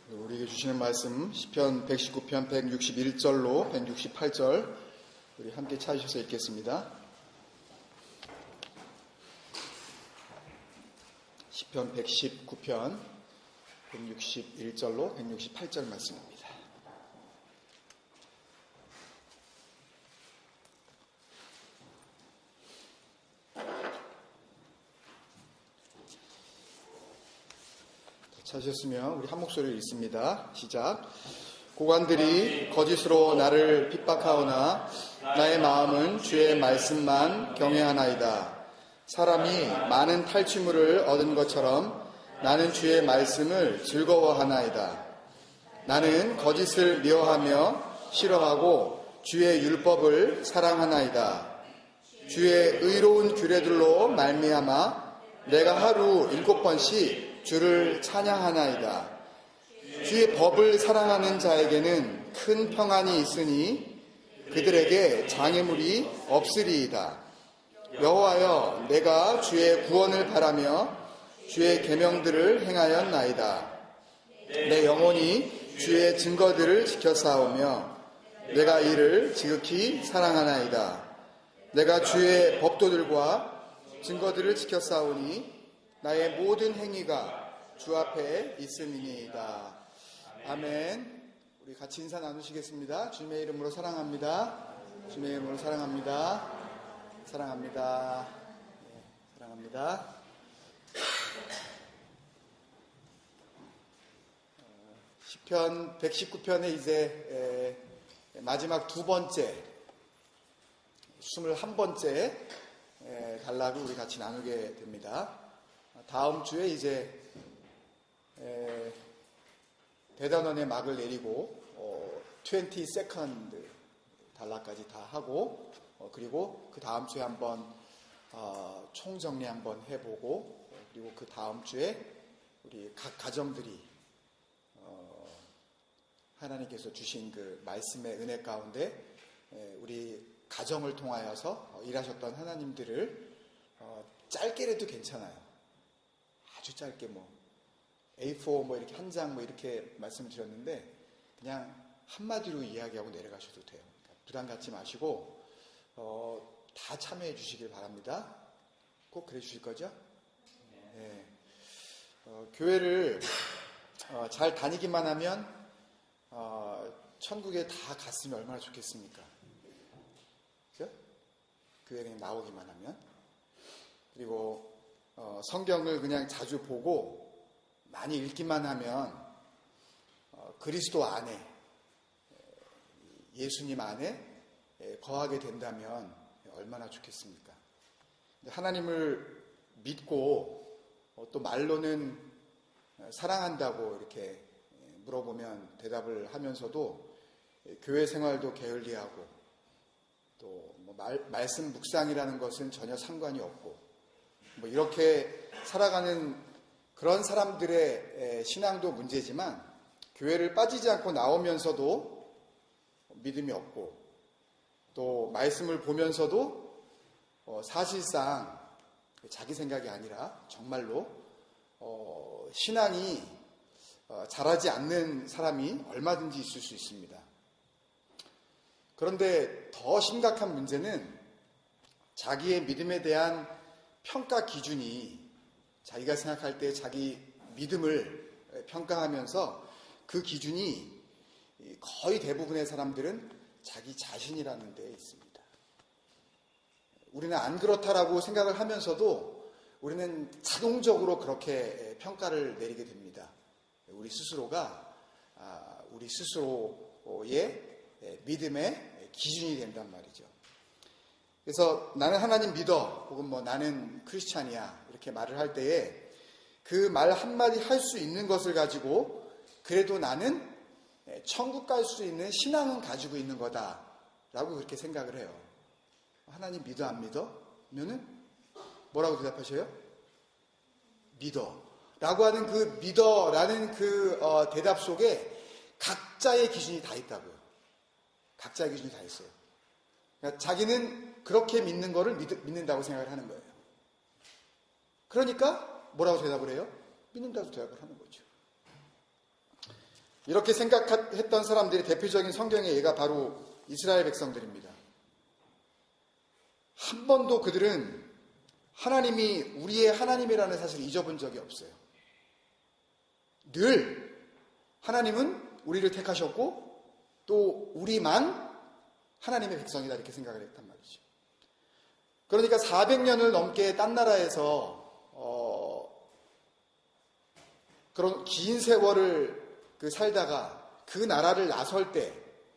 우리에게 주시는 말씀 시편 119편 161절로 168절 우리 함께 찾으셔서 읽겠습니다. 시편 119편 161절로 168절 말씀입니다. 찾으셨으면 우리 한 목소리를 읽습니다. 시작. 고관들이 거짓으로 나를 핍박하오나 나의 마음은 주의 말씀만 경외하나이다. 사람이 많은 탈취물을 얻은 것처럼 나는 주의 말씀을 즐거워하나이다. 나는 거짓을 미워하며 싫어하고 주의 율법을 사랑하나이다. 주의 의로운 규례들로 말미암아 내가 하루 7번씩 주를 찬양하나이다. 주의 법을 사랑하는 자에게는 큰 평안이 있으니 그들에게 장애물이 없으리이다. 여호와여, 내가 주의 구원을 바라며 주의 계명들을 행하였나이다. 내 영혼이 주의 증거들을 지켜싸우며 내가 이를 지극히 사랑하나이다. 내가 주의 법도들과 증거들을 지켜싸우니 나의 모든 행위가 주 앞에 있음이니이다. 아멘. 우리 같이 인사 나누시겠습니다. 주님의 이름으로 사랑합니다. 주님의 이름으로 사랑합니다. 사랑합니다. 네, 사랑합니다. 시편 119편의 이제 마지막 두 번째 21번째 단락을 우리 같이 나누게 됩니다. 다음 주에 이제 대단원의 막을 내리고 22nd 단락까지 다 하고 그리고 그 다음 주에 한번 총정리 한번 해보고 그리고 그 다음 주에 우리 각 가정들이 하나님께서 주신 그 말씀의 은혜 가운데 우리 가정을 통하여서 일하셨던 하나님들을 짧게라도 괜찮아요. 아주 짧게 A4 이렇게 한 장 이렇게 말씀드렸는데 그냥 한마디로 이야기하고 내려가셔도 돼요. 그러니까 부담 갖지 마시고 다 참여해 주시길 바랍니다. 꼭 그래 주실 거죠? 네. 교회를 잘 다니기만 하면 천국에 다 갔으면 얼마나 좋겠습니까? 그죠? 교회 그냥 나오기만 하면. 그리고 성경을 그냥 자주 보고 많이 읽기만 하면 그리스도 안에 예수님 안에 거하게 된다면 얼마나 좋겠습니까? 하나님을 믿고 또 말로는 사랑한다고 이렇게 물어보면 대답을 하면서도 교회 생활도 게을리하고 또 말씀 묵상이라는 것은 전혀 상관이 없고 이렇게 살아가는 그런 사람들의 신앙도 문제지만 교회를 빠지지 않고 나오면서도 믿음이 없고 또 말씀을 보면서도 사실상 자기 생각이 아니라 정말로 신앙이 자라지 않는 사람이 얼마든지 있을 수 있습니다. 그런데 더 심각한 문제는 자기의 믿음에 대한 평가 기준이 자기가 생각할 때 자기 믿음을 평가하면서 그 기준이 거의 대부분의 사람들은 자기 자신이라는 데에 있습니다. 우리는 안 그렇다라고 생각을 하면서도 우리는 자동적으로 그렇게 평가를 내리게 됩니다. 우리 스스로가 우리 스스로의 믿음의 기준이 된단 말이죠. 그래서 나는 하나님 믿어 혹은 나는 크리스찬이야 이렇게 말을 할 때에 그 말 한마디 할 수 있는 것을 가지고 그래도 나는 천국 갈 수 있는 신앙은 가지고 있는 거다라고 그렇게 생각을 해요. 하나님 믿어 안 믿어? 면은 뭐라고 대답하셔요? 믿어 라고 하는 그 믿어라는 그 대답 속에 각자의 기준이 다 있다고요. 각자의 기준이 다 있어요. 그러니까 자기는 그렇게 믿는 거를 믿는다고 생각을 하는 거예요. 그러니까 뭐라고 대답을 해요? 믿는다고 대답을 하는 거죠. 이렇게 생각했던 사람들의 대표적인 성경의 예가 바로 이스라엘 백성들입니다. 한 번도 그들은 하나님이 우리의 하나님이라는 사실을 잊어본 적이 없어요. 늘 하나님은 우리를 택하셨고 또 우리만 하나님의 백성이다 이렇게 생각을 했단 말이죠. 그러니까 400년을 넘게 딴 나라에서 그런 긴 세월을 살다가 그 나라를 나설 때,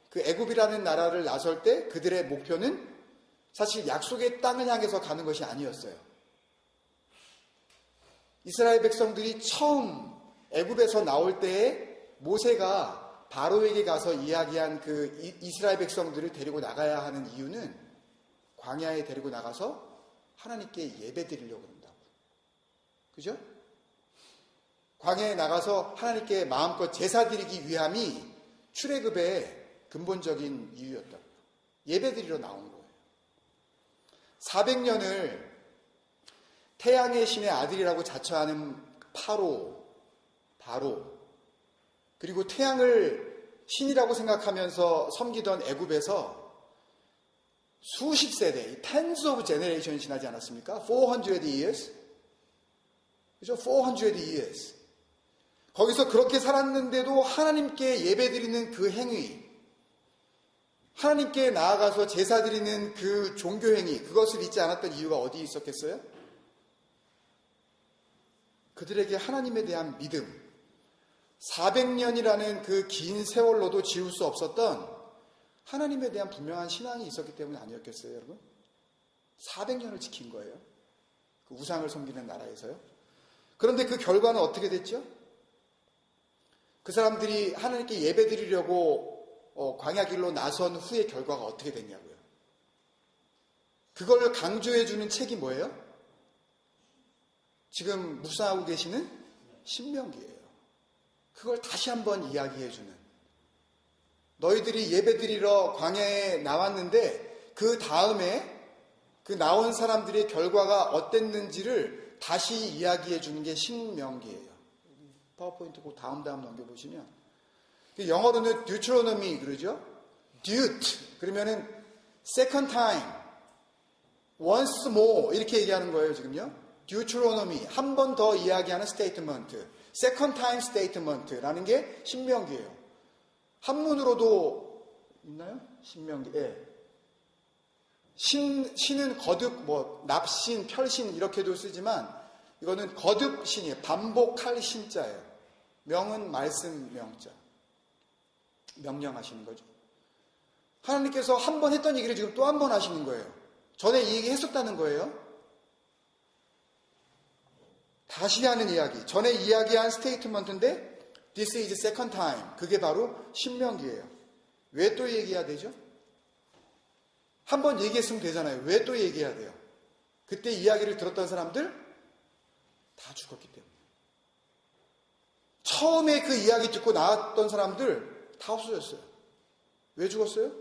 그 애굽이라는 나라를 나설 때 그들의 목표는 사실 약속의 땅을 향해서 가는 것이 아니었어요. 이스라엘 백성들이 처음 애굽에서 나올 때에 모세가 바로에게 가서 이야기한 그 이스라엘 백성들을 데리고 나가야 하는 이유는 광야에 데리고 나가서 하나님께 예배 드리려고 그런다고. 그죠? 광야에 나가서 하나님께 마음껏 제사 드리기 위함이 출애굽의 근본적인 이유였다고. 예배 드리러 나온 거예요. 400년을 태양의 신의 아들이라고 자처하는 바로 그리고 태양을 신이라고 생각하면서 섬기던 애굽에서 수십 세대, tens of generations 지나지 않았습니까? 400 years. 그죠? 400 years. 거기서 그렇게 살았는데도 하나님께 예배드리는 그 행위, 하나님께 나아가서 제사 드리는 그 종교 행위, 그것을 잊지 않았던 이유가 어디에 있었겠어요? 그들에게 하나님에 대한 믿음, 400년이라는 그 긴 세월로도 지울 수 없었던 하나님에 대한 분명한 신앙이 있었기 때문에 아니었겠어요, 여러분? 400년을 지킨 거예요. 그 우상을 섬기는 나라에서요. 그런데 그 결과는 어떻게 됐죠? 그 사람들이 하나님께 예배 드리려고 광야 길로 나선 후의 결과가 어떻게 됐냐고요. 그걸 강조해 주는 책이 뭐예요? 지금 묵상하고 계시는 신명기예요. 그걸 다시 한번 이야기해 주는. 너희들이 예배 드리러 광야에 나왔는데 그 다음에 그 나온 사람들의 결과가 어땠는지를 다시 이야기해 주는 게 신명기예요. 파워포인트 그 다음 넘겨보시면 영어로는 Deuteronomy 그러죠? Deut 그러면은 second time, once more 이렇게 얘기하는 거예요 지금요. Deuteronomy 한 번 더 이야기하는 statement, second time statement라는 게 신명기예요. 한문으로도 있나요? 신명기. 예. 신은 거듭, 납신, 펼신 이렇게도 쓰지만 이거는 거듭 신이에요. 반복할 신자예요. 명은 말씀 명자. 명령하시는 거죠. 하나님께서 한 번 했던 얘기를 지금 또 한 번 하시는 거예요. 전에 이 얘기 했었다는 거예요. 다시 하는 이야기. 전에 이야기한 스테이트먼트인데 This is second time. 그게 바로 신명기예요. 왜 또 얘기해야 되죠? 한 번 얘기했으면 되잖아요. 왜 또 얘기해야 돼요? 그때 이야기를 들었던 사람들 다 죽었기 때문에. 처음에 그 이야기 듣고 나왔던 사람들 다 없어졌어요. 왜 죽었어요?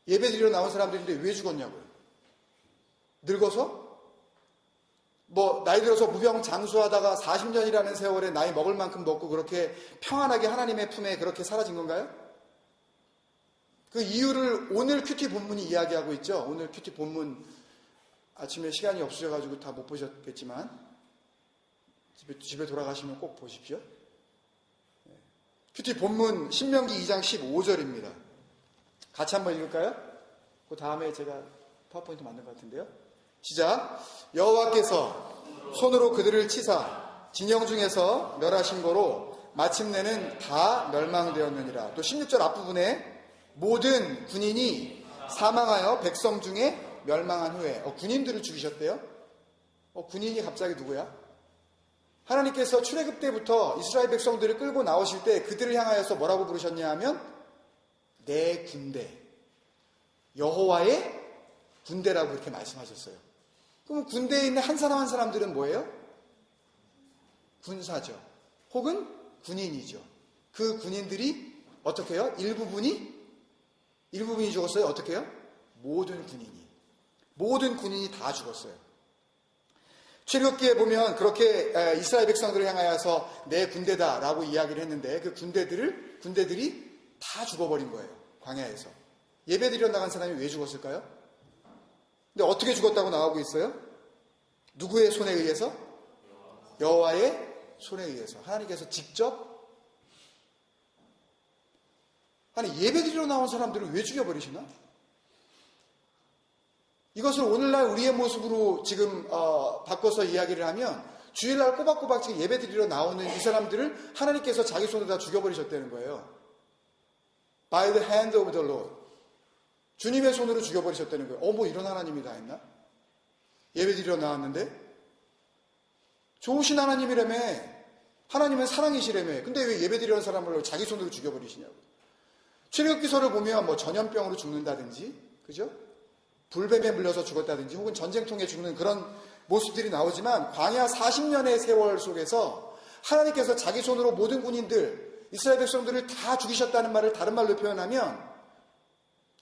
예배 드리러 나온 사람들인데 왜 죽었냐고요? 늙어서? 나이 들어서 무병장수하다가 40년이라는 세월에 나이 먹을 만큼 먹고 그렇게 평안하게 하나님의 품에 그렇게 사라진 건가요? 그 이유를 오늘 큐티 본문이 이야기하고 있죠. 오늘 큐티 본문 아침에 시간이 없으셔가지고 다 못 보셨겠지만 집에 돌아가시면 꼭 보십시오. 큐티 본문 신명기 2장 15절입니다. 같이 한번 읽을까요? 그 다음에 제가 파워포인트 만든 것 같은데요. 시작. 여호와께서 손으로 그들을 치사 진영 중에서 멸하신 거로 마침내는 다 멸망되었느니라. 또 16절 앞부분에 모든 군인이 사망하여 백성 중에 멸망한 후에 군인들을 죽이셨대요. 군인이 갑자기 누구야? 하나님께서 출애굽 때부터 이스라엘 백성들을 끌고 나오실 때 그들을 향하여서 뭐라고 부르셨냐 하면 내 군대, 여호와의 군대라고 그렇게 말씀하셨어요. 그럼 군대에 있는 한 사람 한 사람들은 뭐예요? 군사죠. 혹은 군인이죠. 그 군인들이 어떻게 해요? 일부분이 죽었어요. 어떻게 해요? 모든 군인이 다 죽었어요. 출애굽기에 보면 그렇게 이스라엘 백성들을 향하여서 내 군대다라고 이야기를 했는데 그 군대들이 다 죽어버린 거예요. 광야에서. 예배드리러 나간 사람이 왜 죽었을까요? 근데 어떻게 죽었다고 나오고 있어요? 누구의 손에 의해서? 여호와의 손에 의해서. 하나님께서 직접. 아니, 예배드리러 나온 사람들을 왜 죽여버리시나? 이것을 오늘날 우리의 모습으로 지금 바꿔서 이야기를 하면 주일날 꼬박꼬박 지금 예배드리러 나오는 이 사람들을 하나님께서 자기 손으로 다 죽여버리셨다는 거예요. By the hand of the Lord. 주님의 손으로 죽여버리셨다는 거예요. 뭐 이런 하나님이 다 있나? 예배드리러 나왔는데 좋으신 하나님이라며. 하나님은 사랑이시라며. 근데 왜 예배드리는 사람을 자기 손으로 죽여버리시냐고. 출애굽기서를 보면 뭐 전염병으로 죽는다든지, 그죠? 불뱀에 물려서 죽었다든지 혹은 전쟁통에 죽는 그런 모습들이 나오지만 광야 40년의 세월 속에서 하나님께서 자기 손으로 모든 군인들, 이스라엘 백성들을 다 죽이셨다는 말을 다른 말로 표현하면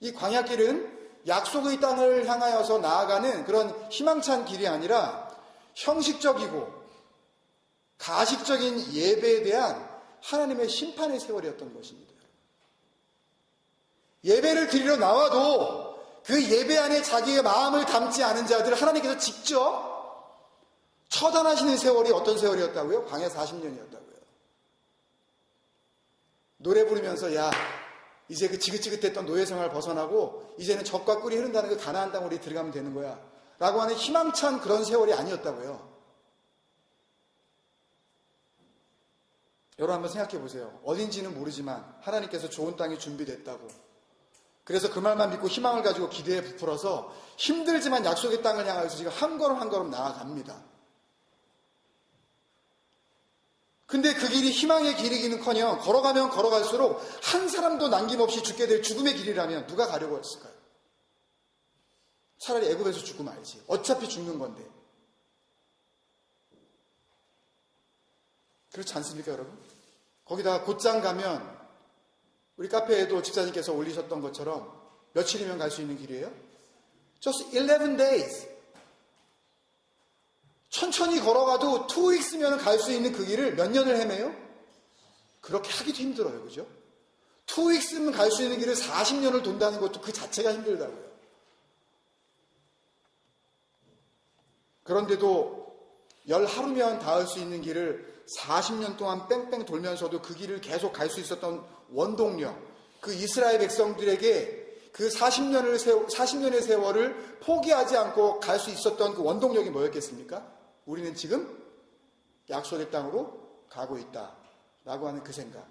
이 광야길은 약속의 땅을 향하여서 나아가는 그런 희망찬 길이 아니라 형식적이고 가식적인 예배에 대한 하나님의 심판의 세월이었던 것입니다. 예배를 드리러 나와도 그 예배 안에 자기의 마음을 담지 않은 자들을 하나님께서 직접 처단하시는 세월이 어떤 세월이었다고요? 광야 40년이었다고요. 노래 부르면서 야 이제 그 지긋지긋했던 노예 생활 벗어나고 이제는 젖과 꿀이 흐른다는 그 가나안 땅 우리 들어가면 되는 거야 라고 하는 희망찬 그런 세월이 아니었다고요. 여러분 한번 생각해 보세요. 어딘지는 모르지만 하나님께서 좋은 땅이 준비됐다고. 그래서 그 말만 믿고 희망을 가지고 기대에 부풀어서 힘들지만 약속의 땅을 향하여서 지금 한 걸음 한 걸음 나아갑니다. 근데 그 길이 희망의 길이기는커녕 걸어가면 걸어갈수록 한 사람도 남김없이 죽게 될 죽음의 길이라면 누가 가려고 했을까요? 차라리 애굽에서 죽고 말지. 어차피 죽는 건데. 그렇지 않습니까, 여러분? 거기다가 곧장 가면 우리 카페에도 집사님께서 올리셨던 것처럼 며칠이면 갈 수 있는 길이에요? Just 11 days. 천천히 걸어가도 2 weeks면 갈 수 있는 그 길을 몇 년을 헤매요? 그렇게 하기도 힘들어요. 그죠? 2 weeks면 갈 수 있는 길을 40년을 돈다는 것도 그 자체가 힘들다고요. 그런데도 10하루면 닿을 수 있는 길을 40년 동안 뺑뺑 돌면서도 그 길을 계속 갈 수 있었던 원동력, 그 이스라엘 백성들에게 그 40년의 세월을 포기하지 않고 갈 수 있었던 그 원동력이 뭐였겠습니까? 우리는 지금 약속의 땅으로 가고 있다 라고 하는 그 생각.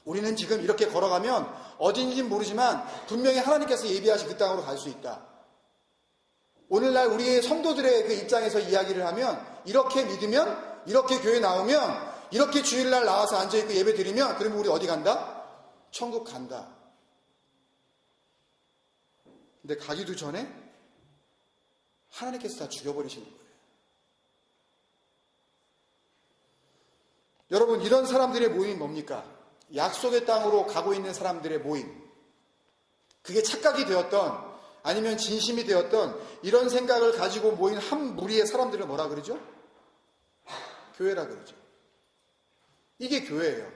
우리는 지금 이렇게 걸어가면 어딘지는 모르지만 분명히 하나님께서 예비하신 그 땅으로 갈 수 있다. 오늘날 우리의 성도들의 그 입장에서 이야기를 하면 이렇게 믿으면, 이렇게 교회 나오면, 이렇게 주일날 나와서 앉아있고 예배 드리면 그러면 우리 어디 간다? 천국 간다. 근데 가기도 전에 하나님께서 다 죽여버리시는 거예요. 여러분, 이런 사람들의 모임이 뭡니까? 약속의 땅으로 가고 있는 사람들의 모임. 그게 착각이 되었던 아니면 진심이 되었던 이런 생각을 가지고 모인 한 무리의 사람들을 뭐라 그러죠? 교회라 그러죠. 이게 교회예요.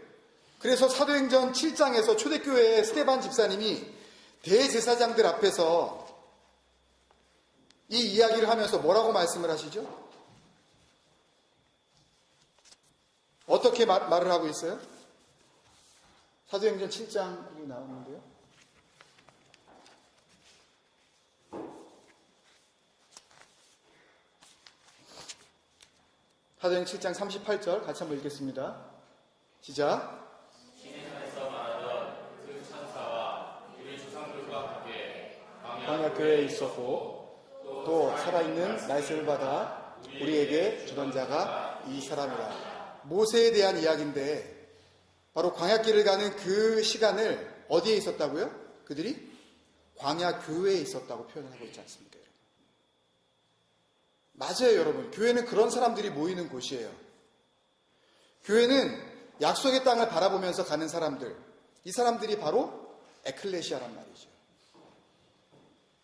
그래서 사도행전 7장에서 초대교회의 스데반 집사님이 대제사장들 앞에서 이 이야기를 하면서 뭐라고 말씀을 하시죠? 어떻게 말을 하고 있어요? 사도행전 7장이 나오는데요. 사도행전 7장 38절 같이 한번 읽겠습니다. 시작. 시내산에서 말하던 그 천사와 우리 조상들과 함께 광야교회에 있었고 또 살아있는 말씀을 받아 우리에게 주던 자가 이 사람이라. 모세에 대한 이야기인데 바로 광야길을 가는 그 시간을 어디에 있었다고요? 그들이 광야교회에 있었다고 표현하고 있지 않습니까? 맞아요, 여러분. 교회는 그런 사람들이 모이는 곳이에요. 교회는 약속의 땅을 바라보면서 가는 사람들, 이 사람들이 바로 에클레시아란 말이죠.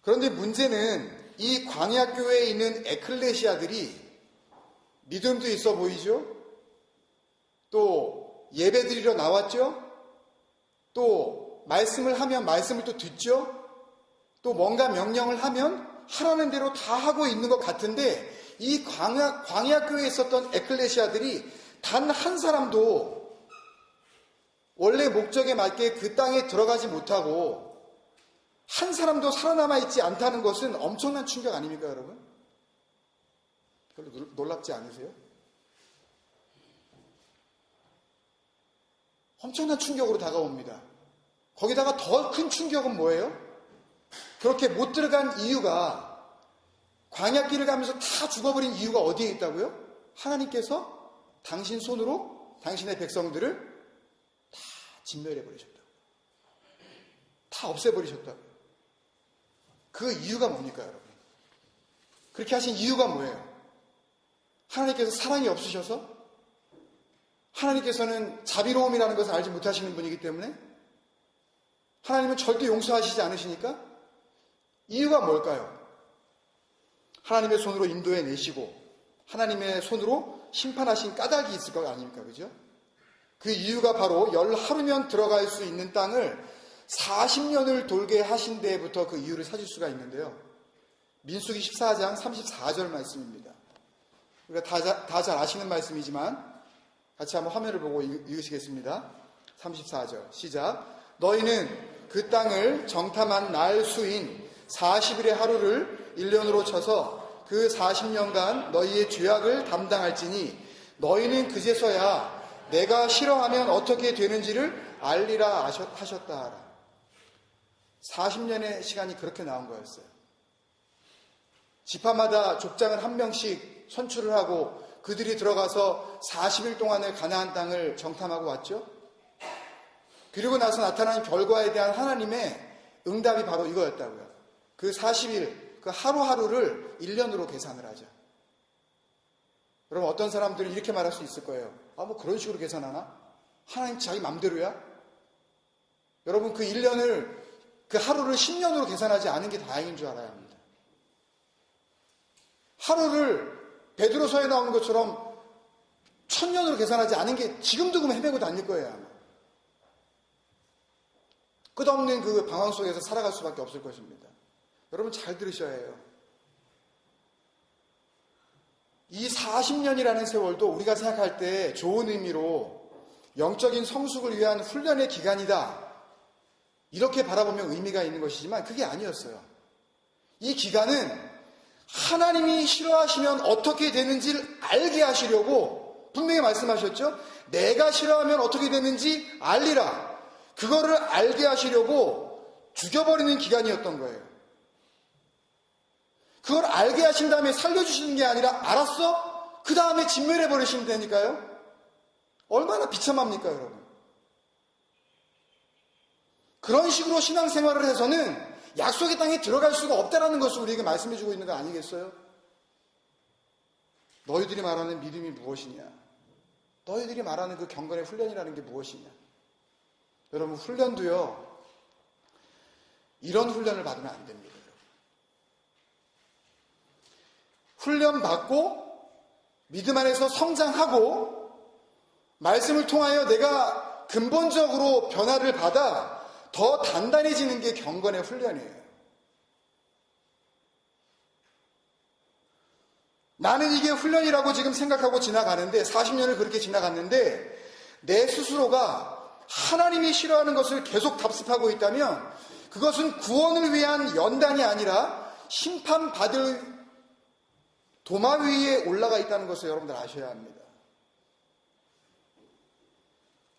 그런데 문제는 이 광야교회에 있는 에클레시아들이 믿음도 있어 보이죠? 또 예배 드리러 나왔죠? 또 말씀을 하면 말씀을 또 듣죠? 또 뭔가 명령을 하면 하라는 대로 다 하고 있는 것 같은데 이 광야교회에 있었던 에클레시아들이 단 한 사람도 원래 목적에 맞게 그 땅에 들어가지 못하고 한 사람도 살아남아 있지 않다는 것은 엄청난 충격 아닙니까, 여러분? 별로 놀랍지 않으세요? 엄청난 충격으로 다가옵니다. 거기다가 더 큰 충격은 뭐예요? 그렇게 못 들어간 이유가, 광야길을 가면서 다 죽어버린 이유가 어디에 있다고요? 하나님께서 당신 손으로 당신의 백성들을 다 진멸해버리셨다고. 다 없애버리셨다고. 그 이유가 뭡니까, 여러분? 그렇게 하신 이유가 뭐예요? 하나님께서 사랑이 없으셔서? 하나님께서는 자비로움이라는 것을 알지 못하시는 분이기 때문에? 하나님은 절대 용서하시지 않으시니까? 이유가 뭘까요? 하나님의 손으로 인도해 내시고 하나님의 손으로 심판하신 까닭이 있을 것 아닙니까? 그죠? 그 이유가 바로 열 하루면 들어갈 수 있는 땅을 40년을 돌게 하신 데부터 그 이유를 찾을 수가 있는데요. 민수기 14장 34절 말씀입니다. 우리가 다 잘 아시는 말씀이지만 같이 한번 화면을 보고 읽으시겠습니다. 34절 시작. 너희는 그 땅을 정탐한 날 수인 40일의 하루를 1년으로 쳐서 그 40년간 너희의 죄악을 담당할지니 너희는 그제서야 내가 싫어하면 어떻게 되는지를 알리라 하셨다 하라. 40년의 시간이 그렇게 나온 거였어요. 지파마다 족장을 한 명씩 선출을 하고 그들이 들어가서 40일 동안의 가나안 땅을 정탐하고 왔죠. 그리고 나서 나타난 결과에 대한 하나님의 응답이 바로 이거였다고요. 그 40일, 그 하루하루를 1년으로 계산을 하자. 여러분, 어떤 사람들은 이렇게 말할 수 있을 거예요. 뭐 그런 식으로 계산하나? 하나님 자기 맘대로야? 여러분, 그 1년을, 그 하루를 10년으로 계산하지 않은 게 다행인 줄 알아야 합니다. 하루를 베드로서에 나오는 것처럼 1000년으로 계산하지 않은 게 지금도 그럼 헤매고 다닐 거예요, 아마. 끝없는 그 방황 속에서 살아갈 수밖에 없을 것입니다. 여러분 잘 들으셔야 해요. 이 40년이라는 세월도 우리가 생각할 때 좋은 의미로 영적인 성숙을 위한 훈련의 기간이다. 이렇게 바라보면 의미가 있는 것이지만 그게 아니었어요. 이 기간은 하나님이 싫어하시면 어떻게 되는지를 알게 하시려고 분명히 말씀하셨죠. 내가 싫어하면 어떻게 되는지 알리라. 그거를 알게 하시려고 죽여버리는 기간이었던 거예요. 그걸 알게 하신 다음에 살려주시는 게 아니라 알았어? 그 다음에 진멸해버리시면 되니까요. 얼마나 비참합니까, 여러분? 그런 식으로 신앙생활을 해서는 약속의 땅에 들어갈 수가 없다라는 것을 우리에게 말씀해주고 있는 거 아니겠어요? 너희들이 말하는 믿음이 무엇이냐? 너희들이 말하는 그 경건의 훈련이라는 게 무엇이냐? 여러분, 훈련도요, 이런 훈련을 받으면 안 됩니다. 훈련 받고 믿음 안에서 성장하고 말씀을 통하여 내가 근본적으로 변화를 받아 더 단단해지는 게 경건의 훈련이에요. 나는 이게 훈련이라고 지금 생각하고 지나가는데 40년을 그렇게 지나갔는데 내 스스로가 하나님이 싫어하는 것을 계속 답습하고 있다면 그것은 구원을 위한 연단이 아니라 심판받을 도마 위에 올라가 있다는 것을 여러분들 아셔야 합니다.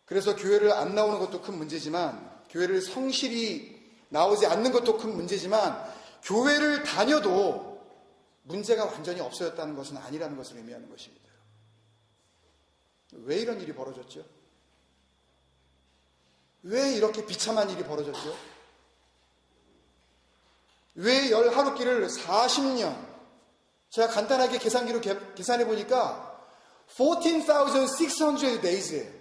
그래서 교회를 안 나오는 것도 큰 문제지만 교회를 성실히 나오지 않는 것도 큰 문제지만 교회를 다녀도 문제가 완전히 없어졌다는 것은 아니라는 것을 의미하는 것입니다. 왜 이런 일이 벌어졌죠? 왜 이렇게 비참한 일이 벌어졌죠? 왜 열 하루길을 40년, 제가 간단하게 계산기로 계산해 보니까 14,600 days예요.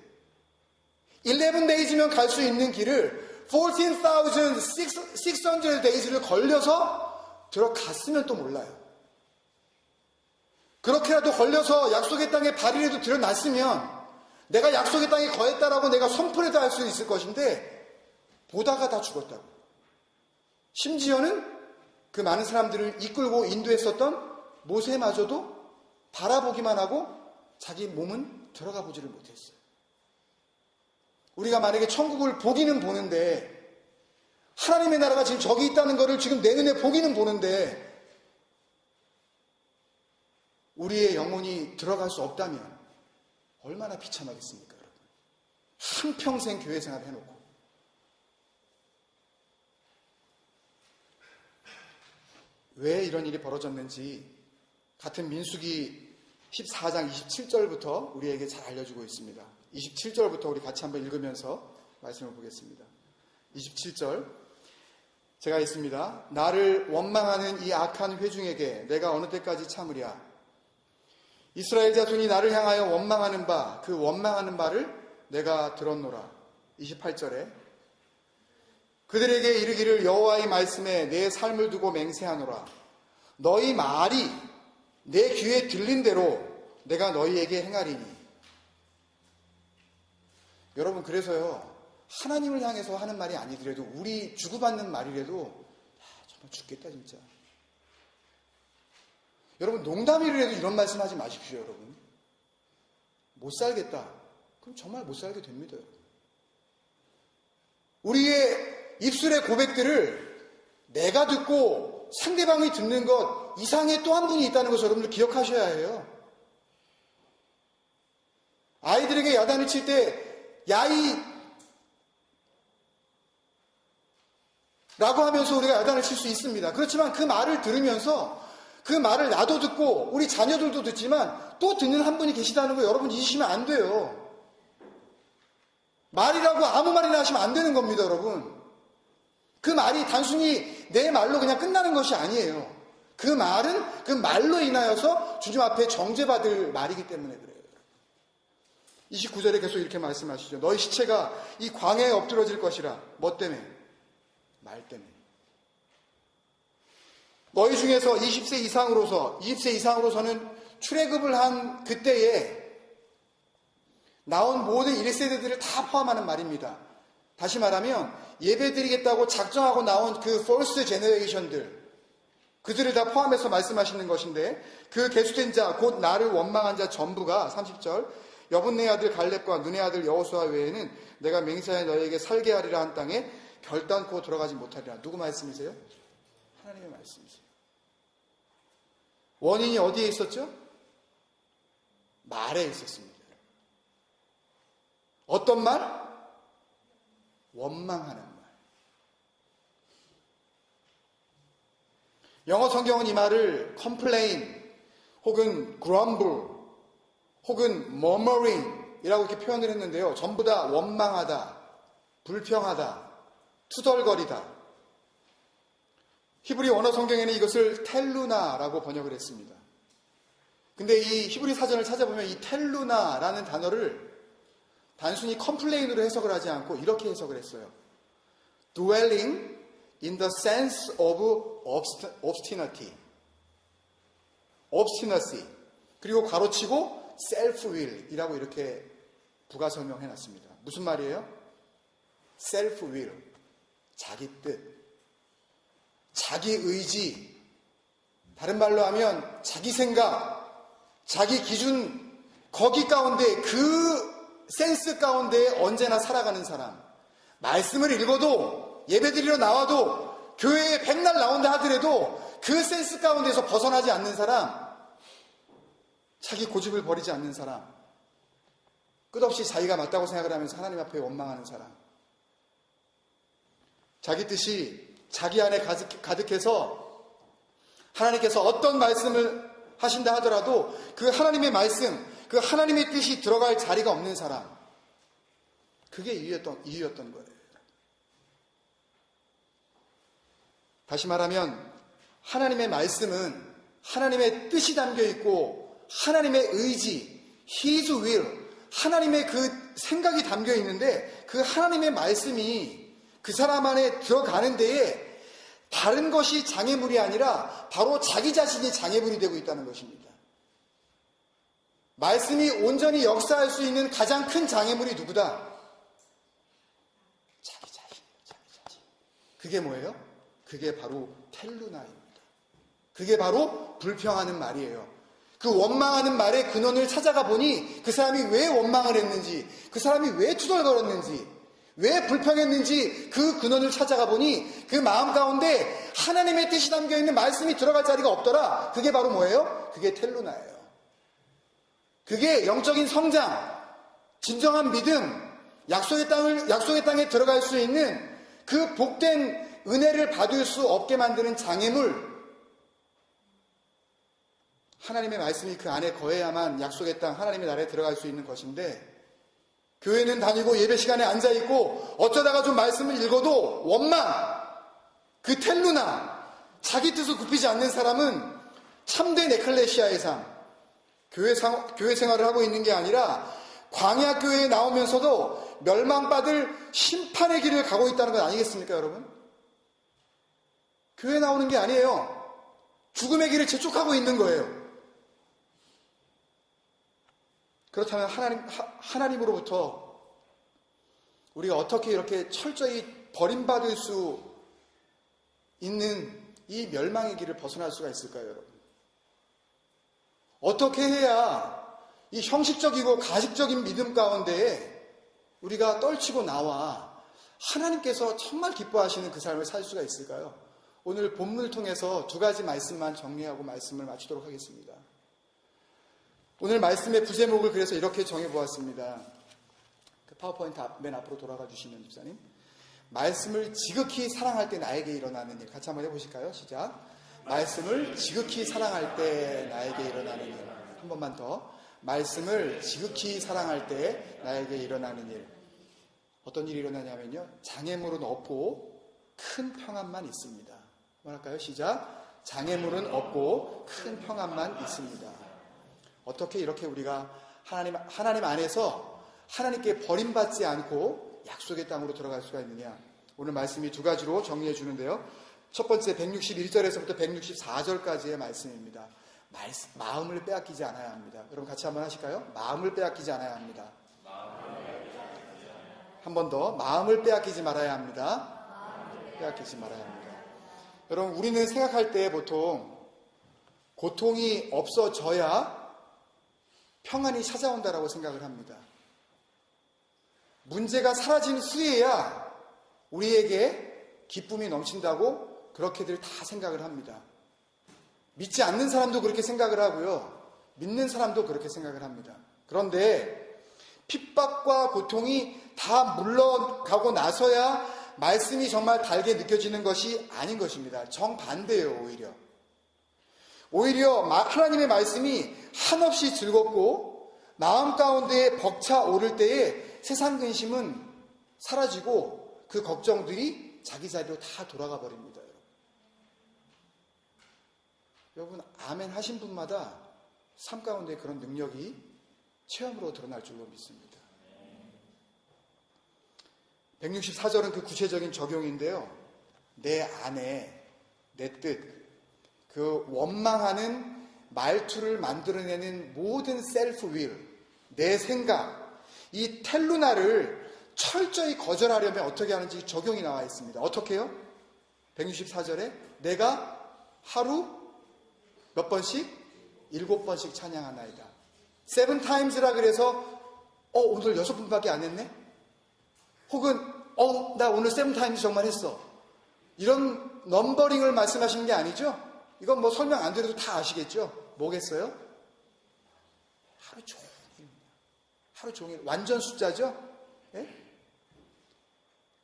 11days면 갈 수 있는 길을 14,600days를 걸려서 들어갔으면 또 몰라요. 그렇게라도 걸려서 약속의 땅에 발이라도 들여놨으면 내가 약속의 땅에 거했다라고 내가 선포라도 할 수 있을 것인데 보다가 다 죽었다고. 심지어는 그 많은 사람들을 이끌고 인도했었던 모세마저도 바라보기만 하고 자기 몸은 들어가 보지를 못했어요. 우리가 만약에 천국을 보기는 보는데 하나님의 나라가 지금 저기 있다는 것을 지금 내 눈에 보기는 보는데 우리의 영혼이 들어갈 수 없다면 얼마나 비참하겠습니까, 여러분? 한평생 교회 생활 해놓고. 왜 이런 일이 벌어졌는지 같은 민수기 14장 27절부터 우리에게 잘 알려주고 있습니다. 27절부터 우리 같이 한번 읽으면서 말씀을 보겠습니다. 27절 제가 읽습니다. 나를 원망하는 이 악한 회중에게 내가 어느 때까지 참으랴. 이스라엘 자손이 나를 향하여 원망하는 바, 그 원망하는 바를 내가 들었노라. 28절에 그들에게 이르기를 여호와의 말씀에 내 삶을 두고 맹세하노라. 너희 말이 내 귀에 들린 대로 내가 너희에게 행하리니. 여러분, 그래서요, 하나님을 향해서 하는 말이 아니더라도 우리 주고받는 말이라도 정말 죽겠다 진짜. 여러분, 농담이라도 이런 말씀 하지 마십시오. 여러분, 못 살겠다, 그럼 정말 못 살게 됩니다. 여러분. 우리의 입술의 고백들을 내가 듣고 상대방이 듣는 것 이상의 또 한 분이 있다는 것을 여러분들 기억하셔야 해요. 아이들에게 야단을 칠 때 야이 라고 하면서 우리가 야단을 칠 수 있습니다. 그렇지만 그 말을 들으면서 그 말을 나도 듣고 우리 자녀들도 듣지만 또 듣는 한 분이 계시다는 거 여러분 잊으시면 안 돼요. 말이라고 아무 말이나 하시면 안 되는 겁니다, 여러분. 그 말이 단순히 내 말로 그냥 끝나는 것이 아니에요. 그 말은 그 말로 인하여서 주님 앞에 정죄받을 말이기 때문에 그래요. 29절에 계속 이렇게 말씀하시죠. 너희 시체가 이 광야에 엎드러질 것이라. 뭐 때문에? 말 때문에. 너희 중에서 20세 이상으로서는 출애굽을 한 그때에 나온 모든 1세대들을 다 포함하는 말입니다. 다시 말하면 예배드리겠다고 작정하고 나온 그 first generation들, 그들을 다 포함해서 말씀하시는 것인데 그 계수된 자, 곧 나를 원망한 자 전부가 30절 여분네 아들 갈렙과 눈의 아들 여호수아 외에는 내가 맹세하여 너희에게 살게 하리라 한 땅에 결단코 들어가지 못하리라. 누구 말씀이세요? 하나님의 말씀이세요. 원인이 어디에 있었죠? 말에 있었습니다. 어떤 말? 원망하는 말. 영어 성경은 이 말을 complain 혹은 grumble 혹은 murmuring 이라고 이렇게 표현을 했는데요. 전부 다 원망하다, 불평하다, 투덜거리다. 히브리 원어 성경에는 이것을 텔루나라고 번역을 했습니다. 근데 이 히브리 사전을 찾아보면 이 텔루나라는 단어를 단순히 컴플레인으로 해석을 하지 않고 이렇게 해석을 했어요. Dwelling in the sense of obstinacy. 그리고 가로치고 self-will이라고 이렇게 부가 설명해놨습니다. 무슨 말이에요? self-will, 자기 뜻, 자기 의지, 다른 말로 하면 자기 생각, 자기 기준, 거기 가운데 그 센스 가운데 언제나 살아가는 사람. 말씀을 읽어도 예배드리러 나와도 교회에 백날 나온다 하더라도 그 센스 가운데서 벗어나지 않는 사람, 자기 고집을 버리지 않는 사람, 끝없이 자기가 맞다고 생각을 하면서 하나님 앞에 원망하는 사람, 자기 뜻이 자기 안에 가득해서 하나님께서 어떤 말씀을 하신다 하더라도 그 하나님의 말씀, 그 하나님의 뜻이 들어갈 자리가 없는 사람, 그게 이유였던 거예요. 다시 말하면 하나님의 말씀은 하나님의 뜻이 담겨 있고 하나님의 의지, His will, 하나님의 그 생각이 담겨 있는데 그 하나님의 말씀이 그 사람 안에 들어가는 데에 다른 것이 장애물이 아니라 바로 자기 자신이 장애물이 되고 있다는 것입니다. 말씀이 온전히 역사할 수 있는 가장 큰 장애물이 누구다? 자기 자신. 그게 뭐예요? 그게 바로 텔루나입니다. 그게 바로 불평하는 말이에요. 그 원망하는 말의 근원을 찾아가 보니 그 사람이 왜 원망을 했는지, 그 사람이 왜 투덜거렸는지, 왜 불평했는지 그 근원을 찾아가 보니 그 마음 가운데 하나님의 뜻이 담겨있는 말씀이 들어갈 자리가 없더라. 그게 바로 뭐예요? 그게 텔루나예요. 그게 영적인 성장, 진정한 믿음, 약속의 땅에 들어갈 수 있는 그 복된 은혜를 받을 수 없게 만드는 장애물, 하나님의 말씀이 그 안에 거해야만 약속의 땅 하나님의 나라에 들어갈 수 있는 것인데, 교회는 다니고 예배 시간에 앉아있고 어쩌다가 좀 말씀을 읽어도 원망, 그 텔루나, 자기 뜻을 굽히지 않는 사람은 참된 에클레시아의 삶, 교회 생활을 하고 있는 게 아니라 광야 교회에 나오면서도 멸망받을 심판의 길을 가고 있다는 건 아니겠습니까, 여러분? 교회 나오는 게 아니에요. 죽음의 길을 재촉하고 있는 거예요. 그렇다면 하나님으로부터 우리가 어떻게 이렇게 철저히 버림받을 수 있는 이 멸망의 길을 벗어날 수가 있을까요, 여러분? 어떻게 해야 이 형식적이고 가식적인 믿음 가운데 우리가 떨치고 나와 하나님께서 정말 기뻐하시는 그 삶을 살 수가 있을까요? 오늘 본문을 통해서 두 가지 말씀만 정리하고 말씀을 마치도록 하겠습니다. 오늘 말씀의 부제목을 그래서 이렇게 정해보았습니다. 그 파워포인트 맨 앞으로 돌아가 주시면 집사님. 말씀을 지극히 사랑할 때 나에게 일어나는 일. 같이 한번 해보실까요? 시작. 말씀을 지극히 사랑할 때 나에게 일어나는 일. 한 번만 더. 말씀을 지극히 사랑할 때 나에게 일어나는 일. 어떤 일이 일어나냐면요, 장애물은 없고 큰 평안만 있습니다. 뭐랄까요? 시작. 장애물은 없고 큰 평안만 있습니다. 어떻게 이렇게 우리가 하나님 안에서 하나님께 버림받지 않고 약속의 땅으로 들어갈 수가 있느냐? 오늘 말씀이 두 가지로 정리해 주는데요. 첫 번째 161절에서부터 164절까지의 말씀입니다. 마음을 빼앗기지 않아야 합니다. 여러분 같이 한번 하실까요? 마음을 빼앗기지 않아야 합니다. 한 번 더. 마음을 빼앗기지 말아야 합니다. 빼앗기지 말아야 합니다. 여러분, 우리는 생각할 때 보통 고통이 없어져야 평안이 찾아온다라고 생각을 합니다. 문제가 사라진 후에야 우리에게 기쁨이 넘친다고 그렇게들 다 생각을 합니다. 믿지 않는 사람도 그렇게 생각을 하고요. 믿는 사람도 그렇게 생각을 합니다. 그런데 핍박과 고통이 다 물러가고 나서야 말씀이 정말 달게 느껴지는 것이 아닌 것입니다. 정반대예요, 오히려. 오히려 하나님의 말씀이 한없이 즐겁고 마음 가운데에 벅차 오를 때에 세상 근심은 사라지고 그 걱정들이 자기 자리로 다 돌아가 버립니다. 여러분, 아멘 하신 분마다 삶 가운데 그런 능력이 체험으로 드러날 줄로 믿습니다. 164절은 그 구체적인 적용인데요. 내 안에 내 뜻, 그 원망하는 말투를 만들어내는 모든 셀프 윌, 내 생각, 이 텔루나를 철저히 거절하려면 어떻게 하는지 적용이 나와 있습니다. 어떻게 해요? 164절에 내가 하루 몇 번씩? 7번씩 찬양하나이다. 7times라 그래서 오늘 6번밖에 안 했네? 혹은 나 오늘 7times 정말 했어. 이런 넘버링을 말씀하시는 게 아니죠? 이건 뭐 설명 안 드려도 다 아시겠죠? 뭐겠어요? 하루 종일 완전 숫자죠? 예?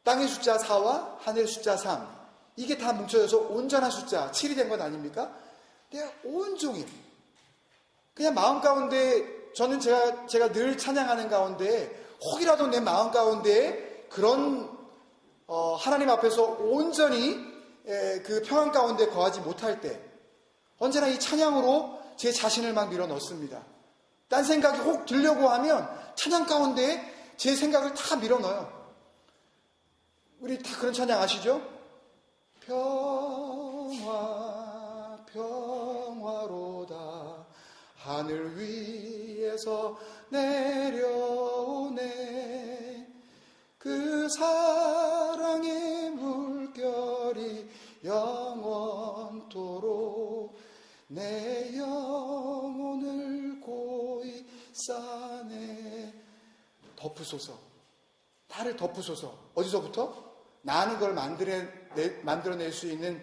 땅의 숫자 4와 하늘 숫자 3, 이게 다 뭉쳐져서 온전한 숫자 7이 된 건 아닙니까? 내가 온종일 그냥 마음 가운데, 저는 제가 늘 찬양하는 가운데 혹이라도 내 마음 가운데 그런 하나님 앞에서 온전히 그 평안 가운데 거하지 못할 때 언제나 이 찬양으로 제 자신을 막 밀어 넣습니다. 딴 생각이 혹 들려고 하면 찬양 가운데 제 생각을 다 밀어 넣어요. 우리 다 그런 찬양 아시죠? 평화 평화로다 하늘 위에 하늘에서 내려오네. 그 사랑의 물결이 영원토록 내 영혼을 고이 싸네. 덮으소서. 나를 덮으소서. 어디서부터? 나는 걸 만들어낼 수 있는